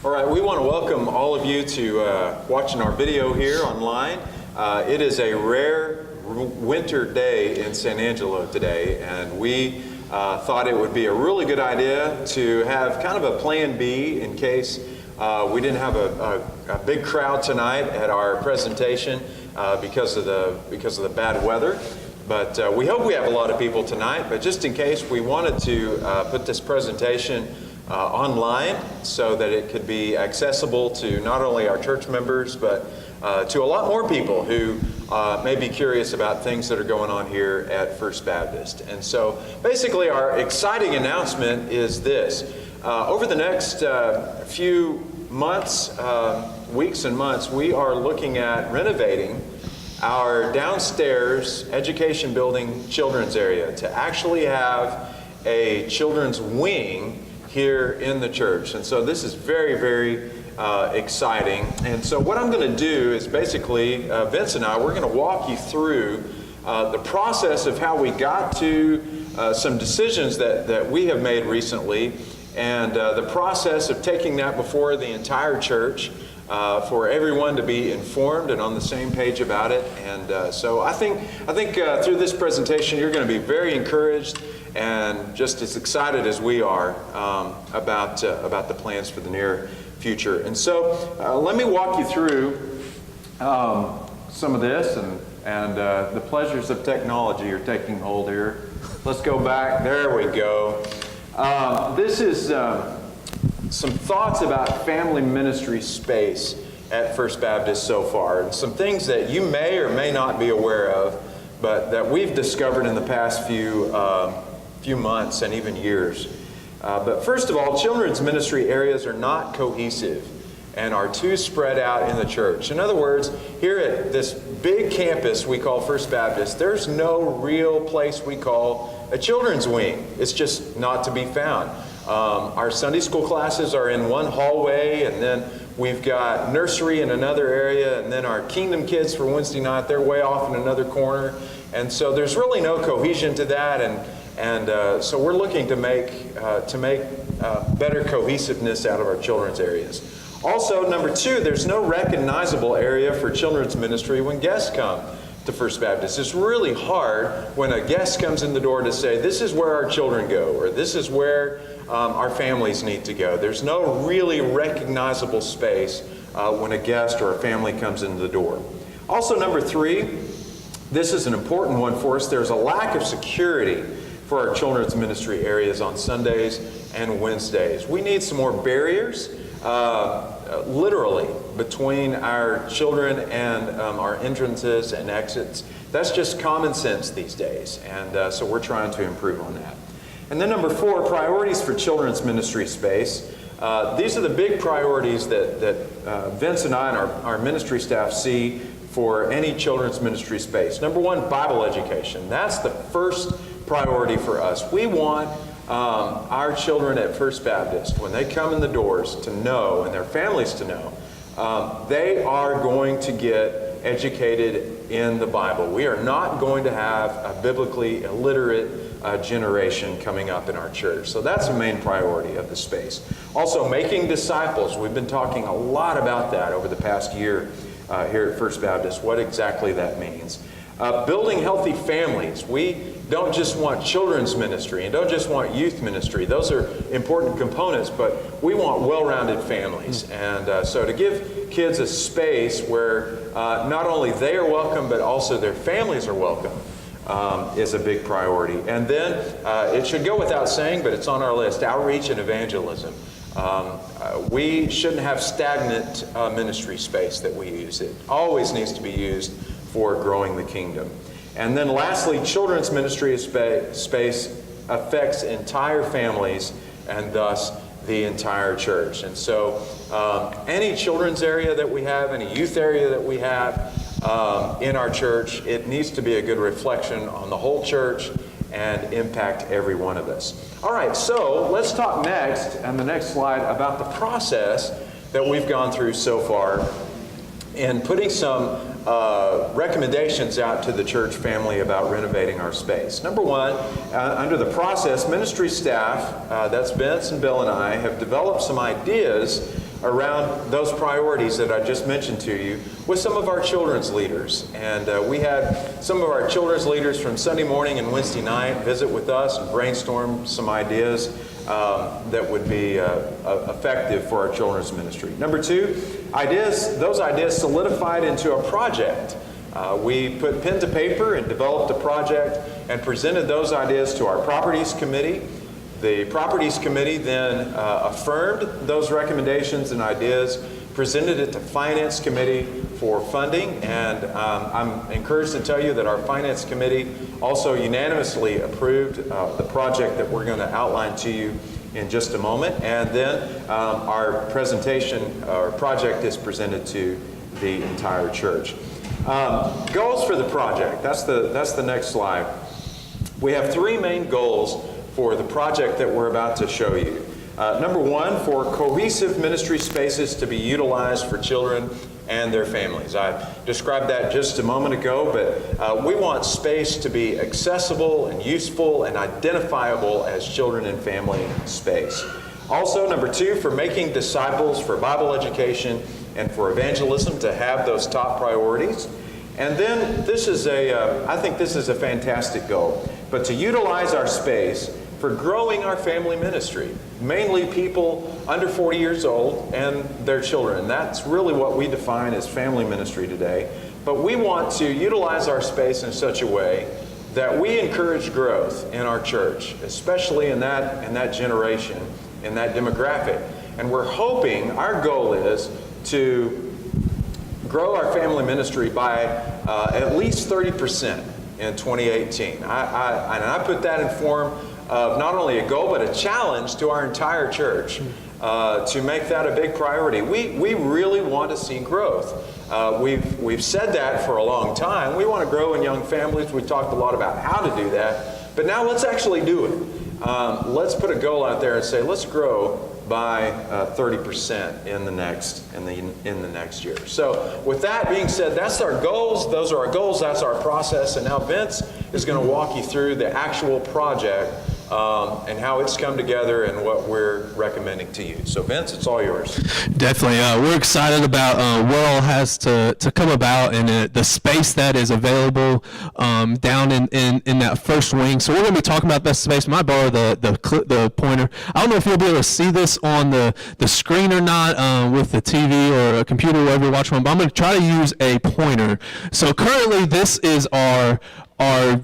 All right, we want to welcome all of you to watching our video here online. It is a rare winter day in San Angelo today, and we thought it would be a really good idea to have kind of a plan B in case we didn't have a big crowd tonight at our presentation because of the bad weather. But we hope we have a lot of people tonight, but just in case, we wanted to put this presentation online so that it could be accessible to not only our church members, but to a lot more people who may be curious about things that are going on here at First Baptist. And so basically our exciting announcement is this. Over the next few months, weeks and months, we are looking at renovating our downstairs education building children's area to actually have a children's wing here in the church. And so this is very, very exciting. And so what I'm going to do is basically, Vince and I, we're going to walk you through the process of how we got to some decisions that we have made recently, and the process of taking that before the entire church for everyone to be informed and on the same page about it. And so I think through this presentation you're going to be very encouraged and just as excited as we are about the plans for the near future. And so let me walk you through some of this, and the pleasures of technology are taking hold here. Let's go back. There we go. This is some thoughts about family ministry space at First Baptist so far, and some things that you may or may not be aware of, but that we've discovered in the past few months and even years. But first of all, children's ministry areas are not cohesive and are too spread out in the church. In other words, here at this big campus we call First Baptist, there's no real place we call a children's wing. It's just not to be found. Our Sunday school classes are in one hallway, and then we've got nursery in another area, and then our Kingdom kids for Wednesday night, they're way off in another corner. And so there's really no cohesion to that, and so we're looking to make better cohesiveness out of our children's areas. Also, number two, there's no recognizable area for children's ministry when guests come to First Baptist. It's really hard when a guest comes in the door to say, this is where our children go, or this is where our families need to go. There's no really recognizable space when a guest or a family comes into the door. Also, number three, this is an important one for us. There's a lack of security for our children's ministry areas on Sundays and Wednesdays. We need some more barriers, literally, between our children and our entrances and exits. That's just common sense these days, and so we're trying to improve on that. And then number four, priorities for children's ministry space. These are the big priorities that Vince and I and our ministry staff see for any children's ministry space. Number one, Bible education. That's the first priority for us. We want our children at First Baptist, when they come in the doors, to know, and their families to know, they are going to get educated in the Bible. We are not going to have a biblically illiterate generation coming up in our church. So that's the main priority of the space. Also, making disciples. We've been talking a lot about that over the past year here at First Baptist, what exactly that means. Building healthy families. We don't just want children's ministry and don't just want youth ministry. Those are important components, but we want well-rounded families. And so to give kids a space where not only they are welcome, but also their families are welcome is a big priority. And then it should go without saying, but it's on our list, outreach and evangelism. We shouldn't have stagnant ministry space that we use. It always needs to be used for growing the kingdom. And then lastly, children's ministry space affects entire families and thus the entire church. And so any children's area that we have, any youth area that we have in our church, it needs to be a good reflection on the whole church and impact every one of us. All right, so let's talk next, on the next slide, about the process that we've gone through so far in putting some recommendations out to the church family about renovating our space. Number one, under the process, ministry staff, that's Vince and Bill and I, have developed some ideas around those priorities that I just mentioned to you with some of our children's leaders. And we had some of our children's leaders from Sunday morning and Wednesday night visit with us and brainstorm some ideas that would be effective for our children's ministry. Number two, those ideas solidified into a project. We put pen to paper and developed a project and presented those ideas to our Properties Committee. The Properties Committee then affirmed those recommendations and ideas, presented it to Finance Committee for funding, and I'm encouraged to tell you that our Finance Committee also unanimously approved the project that we're going to outline to you in just a moment. And then our project is presented to the entire church. Goals for the project. That's the next slide. We have three main goals for the project that we're about to show you. Number one, for cohesive ministry spaces to be utilized for children and their families. I described that just a moment ago, but we want space to be accessible and useful and identifiable as children and family space. Also, number two, for making disciples for Bible education and for evangelism to have those top priorities. And then I think this is a fantastic goal, but to utilize our space for growing our family ministry, mainly people under 40 years old and their children. That's really what we define as family ministry today. But we want to utilize our space in such a way that we encourage growth in our church, especially in that generation, in that demographic. And we're hoping, our goal is to grow our family ministry by at least 30% in 2018. And I put that in form of not only a goal, but a challenge to our entire church to make that a big priority. We really want to see growth. We've said that for a long time. We want to grow in young families. We talked a lot about how to do that, but now let's actually do it. Let's put a goal out there and say, let's grow by 30% in the next year. So with that being said, that's our goals. Those are our goals. That's our process. And now Vince is going to walk you through the actual project and how it's come together and what we're recommending to you. So Vince, it's all yours. Definitely. We're excited about what all has to come about and the space that is available down in that first wing. So we're going to be talking about that space. Might borrow the pointer. I don't know if you'll be able to see this on the screen or not with the TV or a computer, whatever you're watching on, but I'm going to try to use a pointer. So currently this is our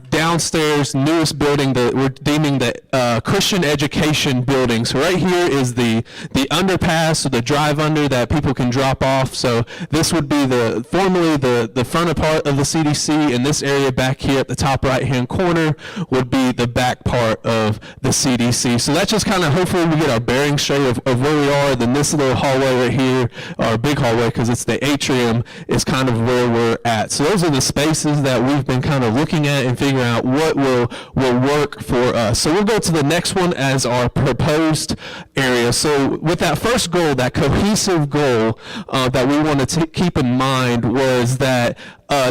downstairs newest building that we're deeming the Christian education building. So right here is the underpass or the drive under that people can drop off. So this would be formerly the front part of the CDC, and this area back here at the top right hand corner would be the back part of the CDC. So that's just kind of, hopefully we get our bearings straight of where we are. Then this little hallway right here, our big hallway, because it's the atrium, is kind of where we're at. So those are the spaces that we've been kind of looking at and figuring out what will work for us. So we'll go to the next one as our proposed area. So with that first goal, that cohesive goal that we want to keep in mind was that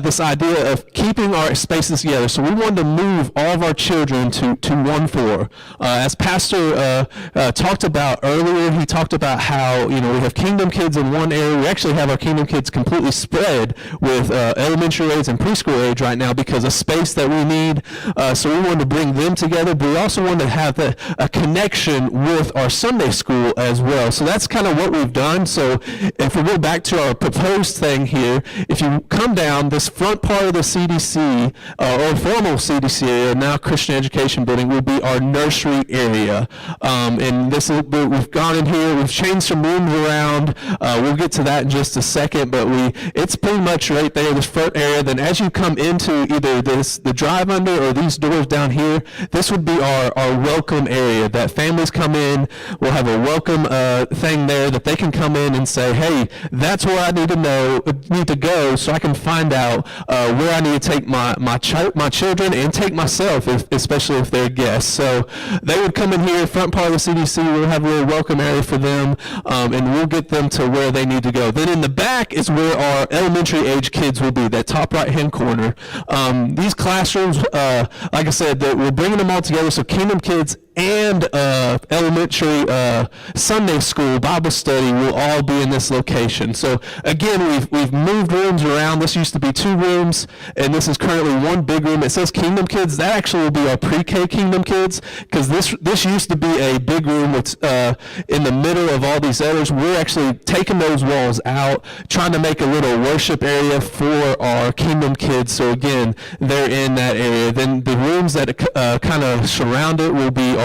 this idea of keeping our spaces together. So we wanted to move all of our children to one floor. As Pastor talked about earlier, he talked about how we have Kingdom Kids in one area. We actually have our Kingdom Kids completely spread with elementary age and preschool age right now because of space that we need. So we wanted to bring them together, but we also wanted to have a connection with our Sunday school as well. So that's kind of what we've done. So if we go back to our proposed thing here, if you come down, this front part of the CDC, or formal CDC area, now Christian Education Building, will be our nursery area. And we've gone in here, we've changed some rooms around. We'll get to that in just a second, but it's pretty much right there, this front area. Then as you come into either the drive under or these doors down here, this would be our welcome area that families come in. We'll have a welcome thing there that they can come in and say, hey, that's where I need to go so I can find out where I need to take my children and take myself, especially if they're guests. So they would come in here, front part of the CDC, we'll have a little welcome area for them, and we'll get them to where they need to go. Then in the back is where our elementary age kids will be, that top right hand corner. These classrooms, like I said, we're bringing them all together, so Kingdom Kids and elementary Sunday school Bible study will all be in this location. So again, we've moved rooms around. This used to be 2 rooms, and this is currently 1 big room. It says Kingdom Kids. That actually will be our pre-K Kingdom Kids, because this used to be a big room that's in the middle of all these others. We're actually taking those walls out, trying to make a little worship area for our Kingdom Kids. So again, they're in that area. Then the rooms that kind of surround it will be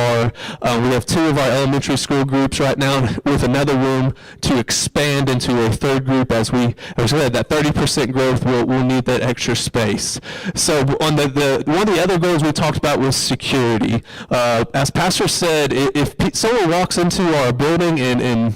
we have 2 of our elementary school groups right now, with another room to expand into a 3rd group as we said, that 30% growth will need that extra space. So on one of the other goals we talked about was security. As Pastor said, if someone walks into our building and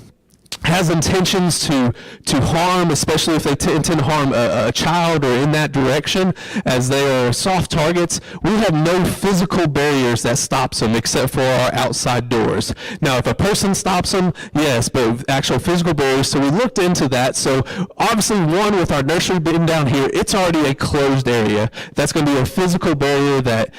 has intentions to harm, especially if they intend to harm a child or in that direction, as they are soft targets, we have no physical barriers that stops them except for our outside doors. Now, if a person stops them, yes, but actual physical barriers. So we looked into that. So obviously, one, with our nursery being down here, it's already a closed area. That's going to be a physical barrier that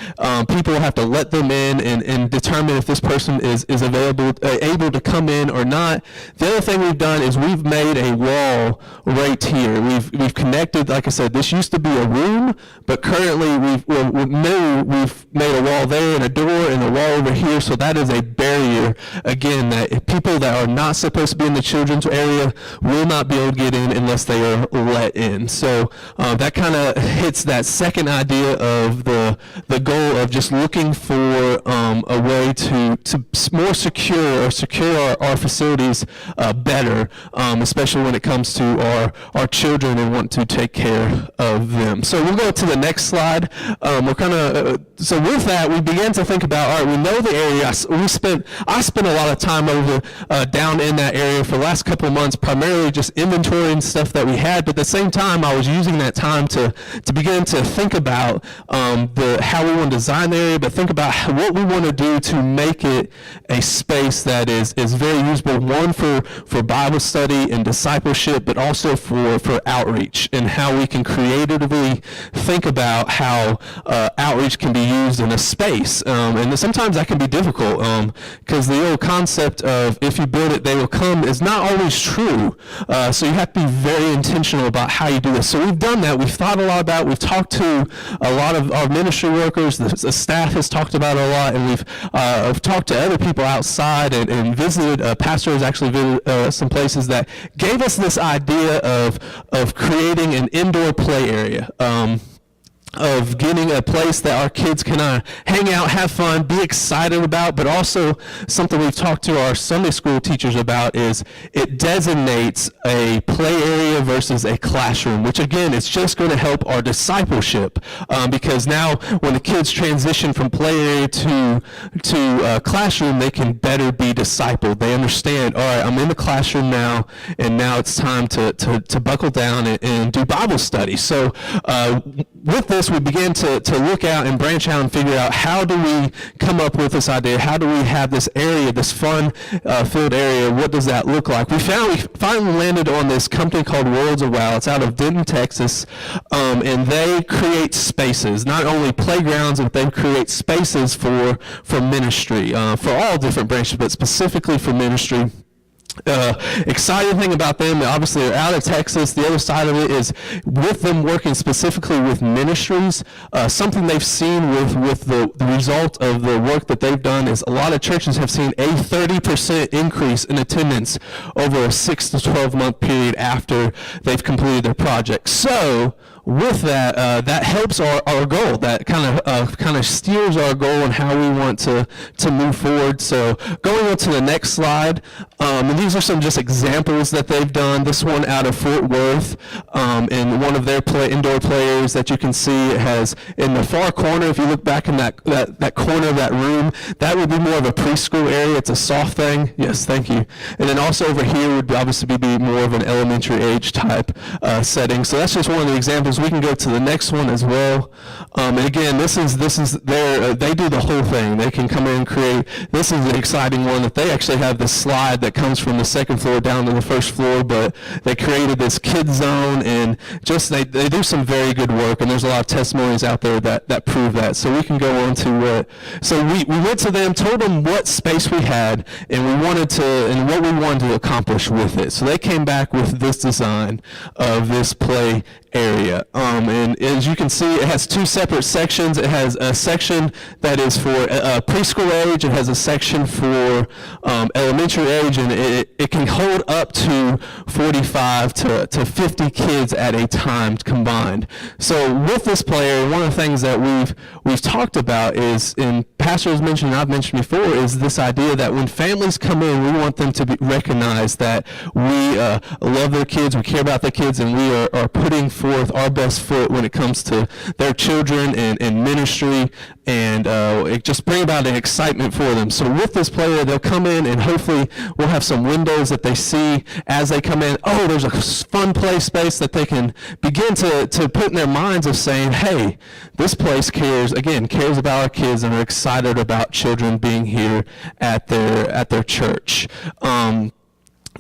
people will have to let them in and determine if this person is available, able to come in or not. The other thing we've done is we've made a wall right here. We've connected, like I said, this used to be a room, but currently we've made a wall there and a door and a wall over here. So that is a barrier, again, that people that are not supposed to be in the children's area will not be able to get in unless they are let in. So that kind of hits that second idea of the goal of just looking for a way to more secure our facilities better, especially when it comes to our children and want to take care of them. So we'll go to the next slide. So with that, we began to think about, all right, we know the area. I spent a lot of time over down in that area for the last couple of months, primarily just inventorying stuff that we had, but at the same time, I was using that time to begin to think about how we want to design the area, but think about what we want to do to make it a space that is very usable, one for Bible study and discipleship, but also for outreach, and how we can creatively think about how outreach can be used in a space. And sometimes that can be difficult, because the old concept of if you build it, they will come is not always true. So you have to be very intentional about how you do this. So we've done that. We've thought a lot about it. We've talked to a lot of our ministry workers. The staff has talked about it a lot, and we've talked to other people outside and visited. Pastor has actually visited some places that gave us this idea of creating an indoor play area. Of getting a place that our kids can hang out, have fun, be excited about, but also something we've talked to our Sunday school teachers about is it designates a play area versus a classroom, which again, it's just going to help our discipleship, because now when the kids transition from play area to classroom, they can better be discipled. They understand, all right, I'm in the classroom now, and now it's time to buckle down and do Bible study. So with this, we began to look out and branch out and figure out, how do we come up with this idea? How do we have this area, this fun-filled area? What does that look like? We finally landed on this company called Worlds of Wow. It's out of Denton, Texas, and they create spaces, not only playgrounds, but they create spaces for ministry, for all different branches, but specifically for ministry. Exciting thing about them, obviously they're out of Texas. The other side of it is with them working specifically with ministries, something they've seen with the result of the work that they've done is a lot of churches have seen a 30% increase in attendance over a 6 to 12 month period after they've completed their project. So with that, that helps our goal. That kind of steers our goal and how we want to move forward. So going on to the next slide, and these are some just examples that they've done. This one out of Fort Worth, in one of their indoor players that you can see, it has in the far corner, if you look back in that corner of that room, that would be more of a preschool area. It's a soft thing. Yes, thank you. And then also over here would obviously be more of an elementary age type setting. So that's just one of the examples videos. We can go to the next one as well. And again, this is their, they do the whole thing. They can come in and create. This is an exciting one that they actually have this slide that comes from the second floor down to the first floor, but they created this kid zone, and just they do some very good work, and there's a lot of testimonies out there that prove that. So we can go on to so we went to them, told them what space we had, and what we wanted to accomplish with it. So they came back with this design of this play area. And as you can see, it has two separate sections. It has a section that is for preschool age. It has a section for elementary age, and it can hold up to 45 to 50 kids at a time combined. So with this play area, one of the things that we've talked about is, and Pastor has mentioned, and I've mentioned before, is this idea that when families come in, we want them to recognize that we love their kids, we care about their kids, and we are putting forth our best foot when it comes to their children and ministry, and it just bring about an excitement for them. So with this player, they'll come in, and hopefully we'll have some windows that they see as they come in. Oh, there's a fun play space that they can begin to put in their minds of saying, hey, this place cares about our kids, and are excited about children being here at their church.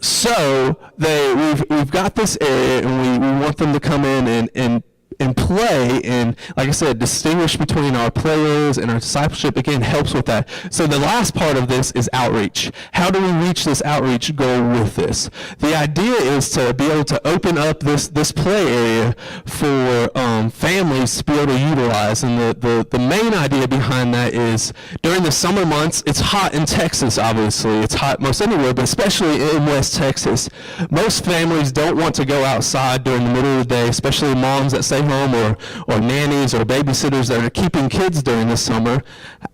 So we've got this area, and we want them to come in and play, and like I said, distinguish between our players and our discipleship, again, helps with that. So the last part of this is outreach. How do we reach this outreach goal with this? The idea is to be able to open up this play area for families to be able to utilize, and the main idea behind that is during the summer months, it's hot in Texas, obviously. It's hot most anywhere, but especially in West Texas. Most families don't want to go outside during the middle of the day, especially moms that stay home, or nannies or babysitters that are keeping kids during the summer.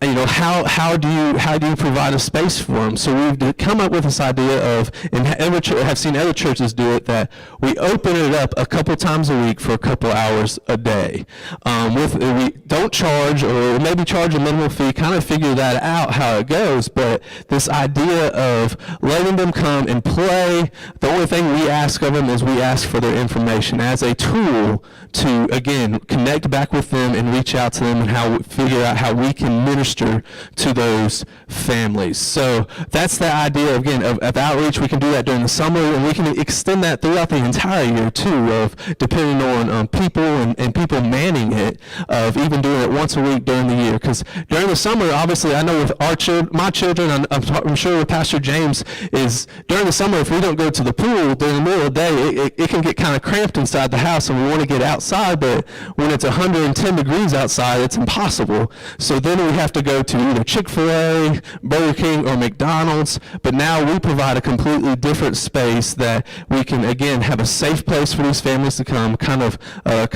How do you provide a space for them? So we've come up with this idea of, and have seen other churches do it, that we open it up a couple times a week for a couple hours a day. We don't charge, or maybe charge a minimal fee, kind of figure that out how it goes, but this idea of letting them come and play, the only thing we ask of them is we ask for their information as a tool to, again, connect back with them and reach out to them, and figure out how we can minister to those families. So that's the idea, again, of outreach. We can do that during the summer, and we can extend that throughout the entire year too, of depending on people and people manning it, of even doing it once a week during the year. Because during the summer, obviously, I know with my children, I'm sure with Pastor James, is during the summer, if we don't go to the pool during the middle of the day, it can get kind of cramped inside the house, and we want to get outside, but when it's 110 degrees outside, it's impossible. So then we have to go to either Chick-fil-A, Burger King, or McDonald's. But now we provide a completely different space that we can, again, have a safe place for these families to come, kind of more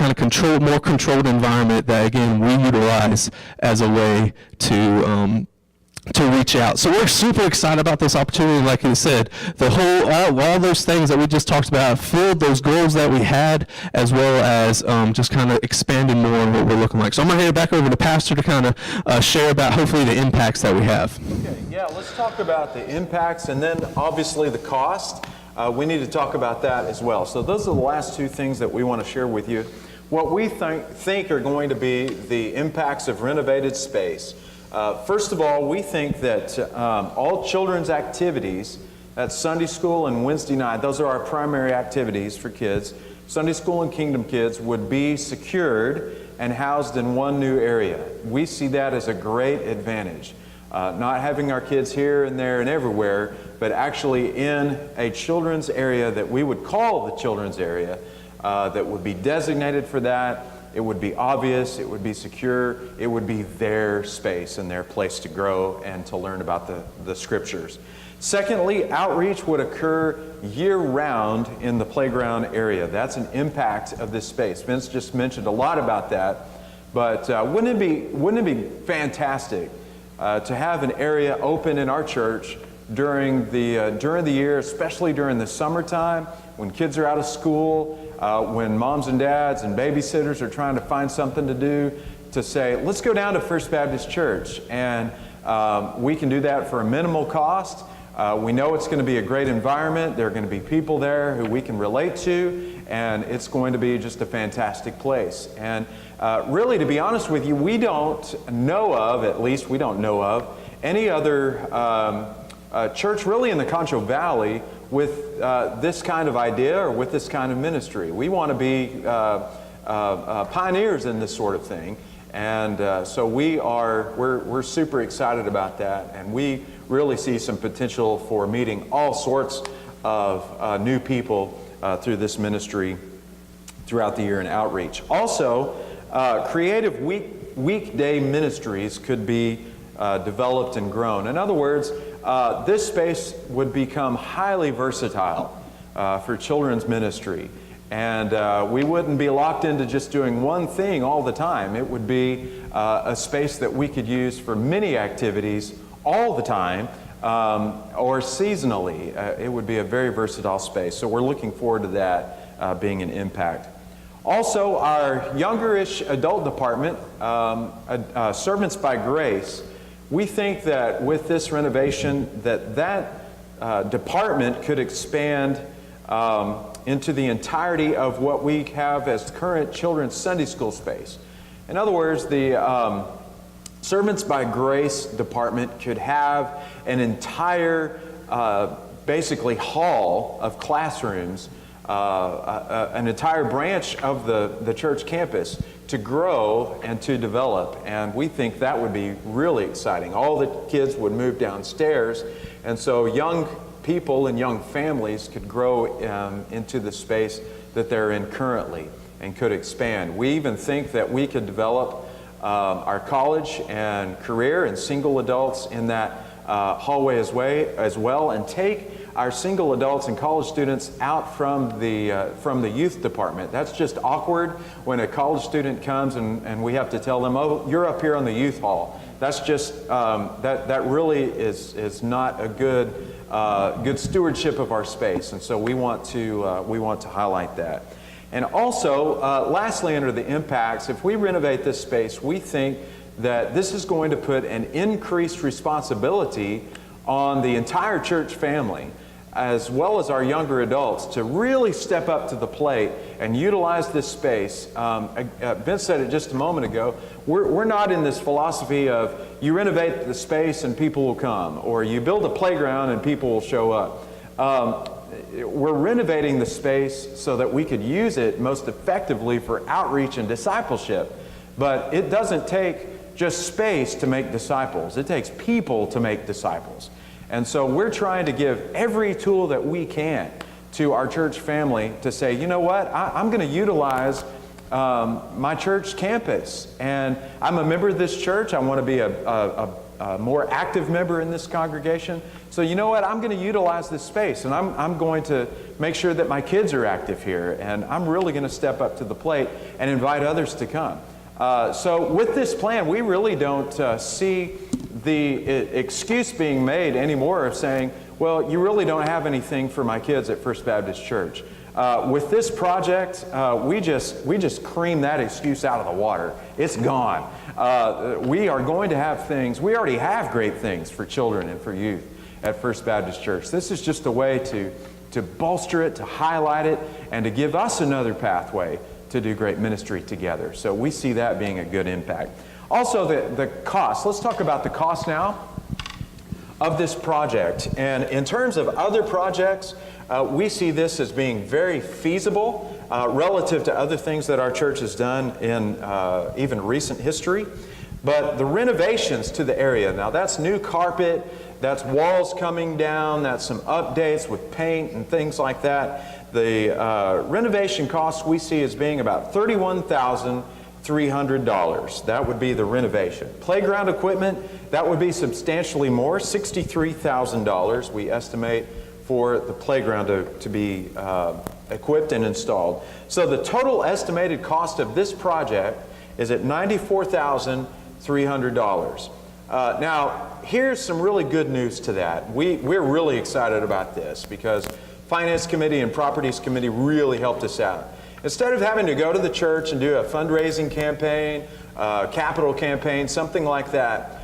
controlled environment that, again, we utilize as a way to reach out. So we're super excited about this opportunity. Like I said, the whole, all those things that we just talked about filled those goals that we had, as well as just kind of expanding more on what we're looking like. So I'm going to hand it back over to Pastor to kind of share about, hopefully, the impacts that we have. Okay, yeah, let's talk about the impacts, and then obviously the cost. We need to talk about that as well. So those are the last two things that we want to share with you. What we think are going to be the impacts of renovated space. First of all, we think that all children's activities, that's Sunday school and Wednesday night, those are our primary activities for kids. Sunday school and Kingdom Kids would be secured and housed in one new area. We see that as a great advantage. Not having our kids here and there and everywhere, but actually in a children's area that we would call the children's area, that would be designated for that. It would be obvious, it would be secure, it would be their space and their place to grow and to learn about the scriptures. Secondly, outreach would occur year-round in the playground area. That's an impact of this space. Vince just mentioned a lot about that, but wouldn't it be fantastic to have an area open in our church during the year, especially during the summertime, when kids are out of school, when moms and dads and babysitters are trying to find something to do, to say, let's go down to First Baptist Church. And we can do that for a minimal cost. We know it's going to be a great environment. There are going to be people there who we can relate to, and it's going to be just a fantastic place. And really, to be honest with you, we don't know of, at least we don't know of, any other church really in the Concho Valley with this kind of idea or with this kind of ministry. We want to be pioneers in this sort of thing. And so we're super excited about that, and we really see some potential for meeting all sorts of new people through this ministry throughout the year in outreach. Also, creative weekday ministries could be developed and grown. In other words, this space would become highly versatile for children's ministry. And we wouldn't be locked into just doing one thing all the time. It would be a space that we could use for many activities all the time or seasonally. It would be a very versatile space. So we're looking forward to that being an impact. Also, our youngerish adult department, Servants by Grace, we think that with this renovation that department could expand into the entirety of what we have as current children's Sunday school space. In other words, the Servants by Grace department could have an entire, basically, hall of classrooms, an entire branch of the church campus to grow and to develop. And we think that would be really exciting. All the kids would move downstairs, and so young people and young families could grow into the space that they're in currently and could expand. We even think that we could develop our college and career and single adults in that hallway as well, and take our single adults and college students out from the youth department. That's just awkward when a college student comes and we have to tell them, oh, you're up here on the youth hall. That's just, that really is not a good stewardship of our space, and so we want to highlight that. And also, lastly, under the impacts, if we renovate this space, we think that this is going to put an increased responsibility on the entire church family, as well as our younger adults, to really step up to the plate and utilize this space. Vince said it just a moment ago. We're not in this philosophy of you renovate the space and people will come, or you build a playground and people will show up. We're renovating the space so that we could use it most effectively for outreach and discipleship. But it doesn't take just space to make disciples. It takes people to make disciples. And so we're trying to give every tool that we can to our church family to say, you know what, I'm going to utilize my church campus. And I'm a member of this church. I want to be a more active member in this congregation. So you know what, I'm going to utilize this space, and I'm going to make sure that my kids are active here, and I'm really going to step up to the plate and invite others to come. So with this plan, we really don't see the excuse being made anymore of saying, well, you really don't have anything for my kids at First Baptist Church. With this project, we just cream that excuse out of the water. It's gone. We are going to have things. We already have great things for children and for youth at First Baptist Church. This is just a way to bolster it, to highlight it, and to give us another pathway to do great ministry together. So we see that being a good impact. Also, the cost. Let's talk about the cost now of this project. And in terms of other projects, we see this as being very feasible relative to other things that our church has done in even recent history. But the renovations to the area, now that's new carpet, that's walls coming down, that's some updates with paint and things like that. The renovation costs we see as being about $31,300. That would be the renovation. Playground equipment, that would be substantially more, $63,000 we estimate for the playground to be equipped and installed. So the total estimated cost of this project is at $94,300. Now, here's some really good news to that. We're really excited about this because Finance Committee and Properties Committee really helped us out. Instead of having to go to the church and do a fundraising campaign, capital campaign, something like that,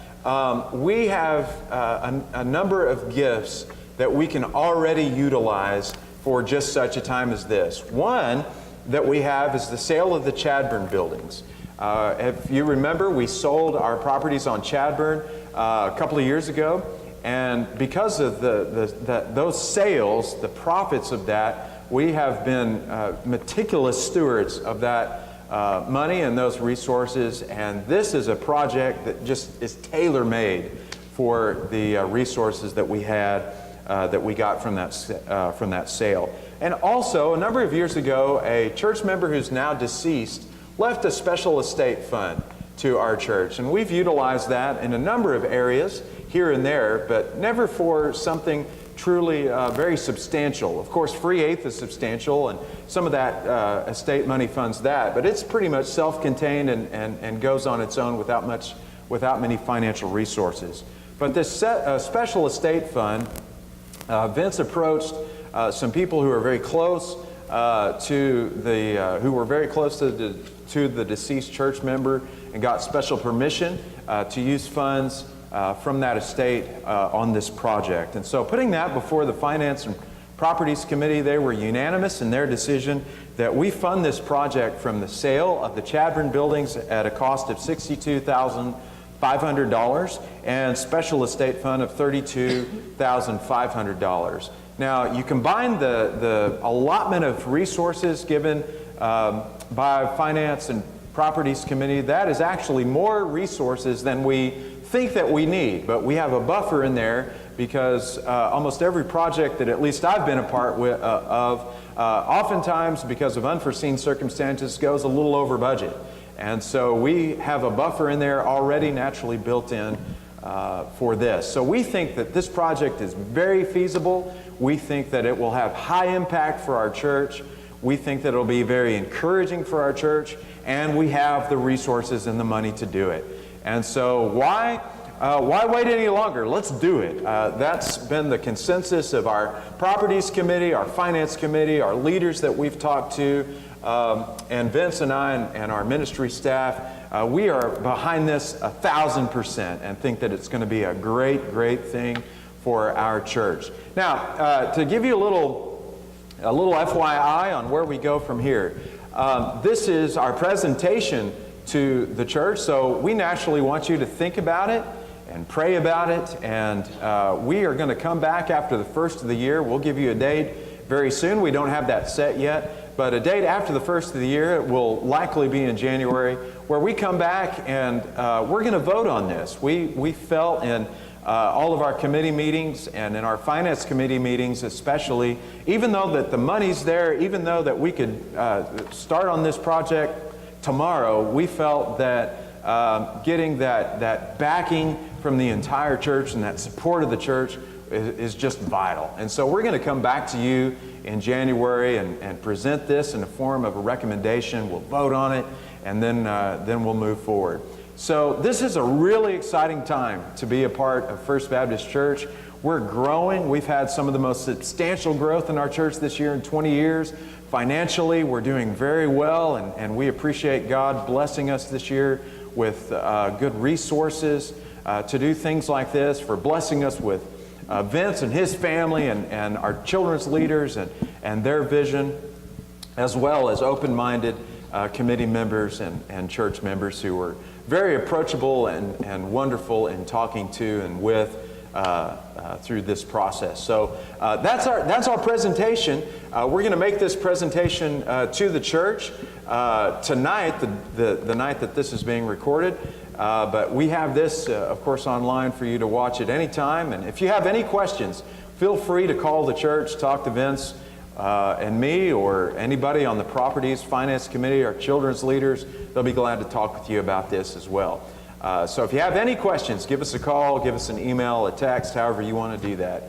we have a number of gifts that we can already utilize for just such a time as this. One that we have is the sale of the Chadburn buildings. If you remember, we sold our properties on Chadburn a couple of years ago, and because of those sales, the profits of that, we have been meticulous stewards of that money and those resources, and this is a project that just is tailor-made for the resources that we had, that we got from that sale. And also, a number of years ago, a church member who's now deceased left a special estate fund to our church, and we've utilized that in a number of areas here and there, but never for something truly very substantial. Of course, Free Eighth is substantial, and some of that estate money funds that, but it's pretty much self-contained and goes on its own without many financial resources. But this special estate fund, Vince approached some people who are very close to the deceased church member, and got special permission to use funds from that estate on this project. And so putting that before the Finance and Properties Committee, they were unanimous in their decision that we fund this project from the sale of the Chadburn buildings at a cost of $62,500 and special estate fund of $32,500. Now, you combine the allotment of resources given by Finance and Properties Committee, that is actually more resources than we think that we need, but we have a buffer in there because almost every project that at least I've been a part of, oftentimes because of unforeseen circumstances, goes a little over budget. And so we have a buffer in there already naturally built in for this. So we think that this project is very feasible. We think that it will have high impact for our church. We think that it'll be very encouraging for our church, and we have the resources and the money to do it. And so why wait any longer? Let's do it. That's been the consensus of our Properties Committee, our Finance Committee, our leaders that we've talked to, and Vince and I and our ministry staff. We are behind this 1,000% and think that it's going to be a great, great thing for our church. Now, to give you a little FYI on where we go from here. This is our presentation to the church, so we naturally want you to think about it and pray about it, and we are going to come back after the first of the year. We'll give you a date very soon. We don't have that set yet, but a date after the first of the year, it will likely be in January, where we come back and we're going to vote on this. We felt in all of our committee meetings and in our Finance Committee meetings especially, even though that the money's there, even though that we could start on this project tomorrow, we felt that getting that backing from the entire church and that support of the church is just vital. And so we're going to come back to you in January and present this in the form of a recommendation. We'll vote on it, and then we'll move forward. So this is a really exciting time to be a part of First Baptist Church. We're growing. We've had some of the most substantial growth in our church this year in 20 years. Financially, we're doing very well, and we appreciate God blessing us this year with good resources to do things like this, for blessing us with Vince and his family and our children's leaders and their vision, as well as open-minded committee members and church members who were very approachable and wonderful in talking to and with through this process. So that's our presentation. We're going to make this presentation to the church tonight, the night that this is being recorded. But we have this, of course, online for you to watch at any time. And if you have any questions, feel free to call the church, talk to Vince and me, or anybody on the Properties Finance Committee, our children's leaders. They'll be glad to talk with you about this as well. So if you have any questions, give us a call, give us an email, a text, however you want to do that.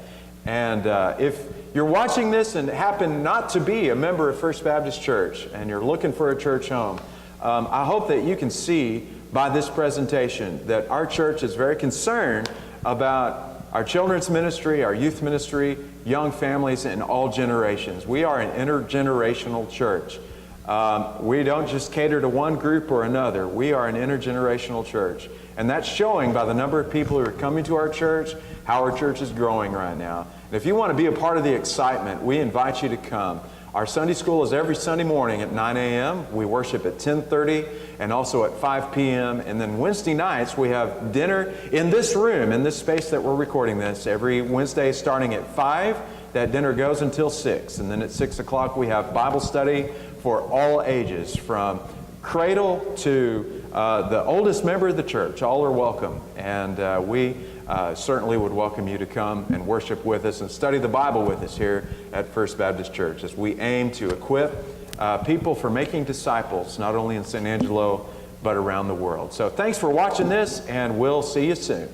And if you're watching this and happen not to be a member of First Baptist Church and you're looking for a church home, I hope that you can see by this presentation that our church is very concerned about our children's ministry, our youth ministry, young families, and all generations. We are an intergenerational church. We don't just cater to one group or another. We are an intergenerational church. And that's showing by the number of people who are coming to our church, how our church is growing right now. And If you want to be a part of the excitement, we invite you to come. Our Sunday school is every Sunday morning at 9 a.m. We worship at 10:30 and also at 5 p.m. And then Wednesday nights we have dinner in this room, in this space that we're recording this, every Wednesday starting at 5. That dinner goes until 6. And then at 6 o'clock we have Bible study for all ages, from cradle to the oldest member of the church. All are welcome. And we certainly would welcome you to come and worship with us and study the Bible with us here at First Baptist Church as we aim to equip people for making disciples, not only in San Angelo, but around the world. So thanks for watching this, and we'll see you soon.